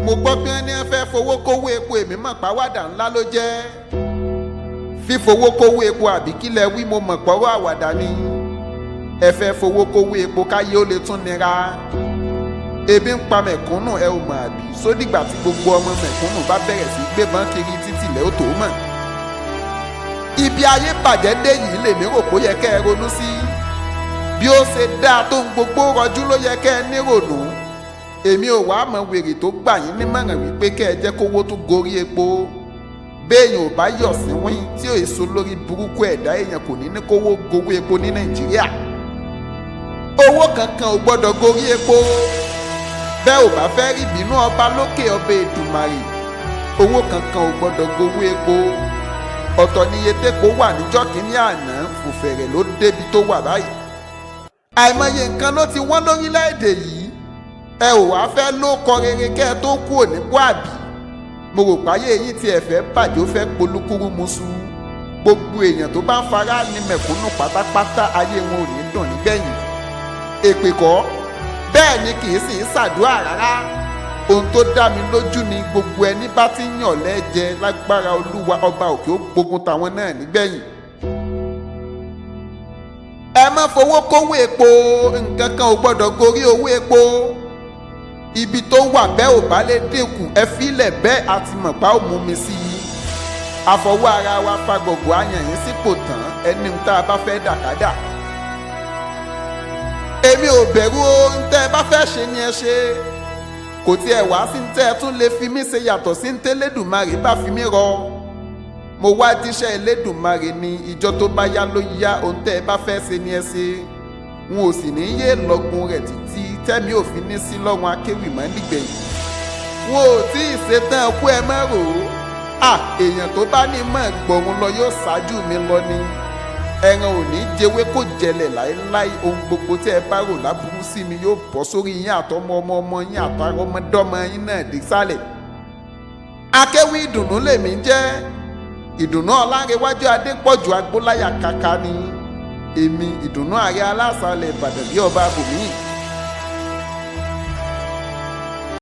mo gbọ́ pé wọ́n ní ẹ fẹ́ fowó kówó epo èmi mọ̀ pàwádà ńlá ló jẹ́ fífowó kówó epo àbí kílẹ̀ wí mo mọ̀ pọ́rọ́ àwàdà ni ẹ fẹ́ fowó kówó epo káyé ó lè tún nira ebi ń pa mẹ̀kúnnù ẹ ò mọ̀ àbí sódìgbà tí gbogbo ọmọ mẹ̀kúnnù bá bẹ̀rẹ̀ sí gbébọn kiri títì lẹ́ ó tó mọ̀ ibi ayé bàjẹ́ dé yìí lèmi rò pé ó yẹ kẹ́ ẹ ronú sí bí ó ṣe dáa tó ń gbogbo rọjú ló yẹ kẹ́ ẹ nírònú èmi ò wá mọ wèrè tó gbà yín nímọ̀ràn wípé kẹ́ ẹ jẹ́ kówó tó gorí epo béèyàn ò bá yọ̀ sí wín tí ò èso lórí burúkú ẹ̀dá èèyàn kò ní ní kówó gorí epo ní Nàìjíríà owó kankan ò gbọ́dọ̀ gorí epo bẹ́ẹ̀ ò bá fẹ́ rí ìbínú ọba lókè ọba Èdùmàrè owó kankan ò gbọ́dọ̀ gorí epo ọ̀tọ̀ níye tépo wà níjọ́ kínní àná fòfèrè ló débi tó wà báyìí àìmọye nǹkan ló ti wọ́n lórílẹ̀‐èdè yìí ẹ ò wá fẹ́ ló kọ rere kẹ́ ẹ tó kú ònípò àbí mo rò páyé yín tí ẹ fẹ́ bàjẹ́ ó fẹ́ polúkúrú musu gbogbo èèyàn tó bá ń fara ní mẹ̀kúnnù pátápátá ayé wọn ò ní dùn nígbẹ̀yìn èpè kọ́ bẹ́ẹ̀ ni kì í sì í ṣàdúrà rárá ohun tó dá mi lójú ni gbogbo ẹni bá ti ń yàn lẹ́jẹ lágbára Olúwa ọba òkè ó gbógun tàwọn náà nígbẹ̀yìn ẹ má fowó kówó epo nǹkan kan ò gbọ́dọ̀ gorí owó epo ibi tó wà bẹ́ẹ̀ ò bá lè dínkù ẹ fílẹ̀ bẹ́ẹ̀ àti mọ̀pá ò mú mi sí i àfọwọ́ ara wa fagọ̀gọ̀ àyàn yín sípò tán ẹni tá a bá fẹ́ dàkádà èmi ò bẹ̀rù ohun tẹ́ ẹ bá fẹ́ ṣe ni ẹ ṣe kò tiẹ̀ wá sí ní tẹ́ ẹ tún lè fi mí ṣe yàtọ̀ sí ní tẹ́lẹ̀dùmarè bá fi mí rọ mo wá díṣẹ́ Elédùmarè ní ìjọ tó bá yá ló yá ohun tẹ́ ẹ bá fẹ́ ṣe ni ẹ ṣe n ò sì ní yé lọ́gun rẹ̀ títí tẹ́mi ò fi ní sí lọ́run akéwì mọ́ nígbẹ̀yìn n ò tí ì ṣetán kú ẹ mọ́ rò ó èèyàn tó bá ní mọ̀ gbọ̀run lọ yóò ṣáájú mi lọ ni ẹran ò ní jẹwé kó jẹlẹ̀ láéláé ohun gbogbo tí ẹ bá rò láburú sí mi yóò bọ́ sórí yín àtọmọ ọmọ ọmọ yín àtàrọmọdọ́mọ yín náà dé sálẹ̀ akéwì ìdùnnú lèmi jẹ́ ìdùnnú Ọlánrewájú Adépọ̀jù Agbóláyà kàkà ni èmi ìdùnnú ààrẹ aláṣàlẹ̀ Ìbàdàn bí ọba bòmíì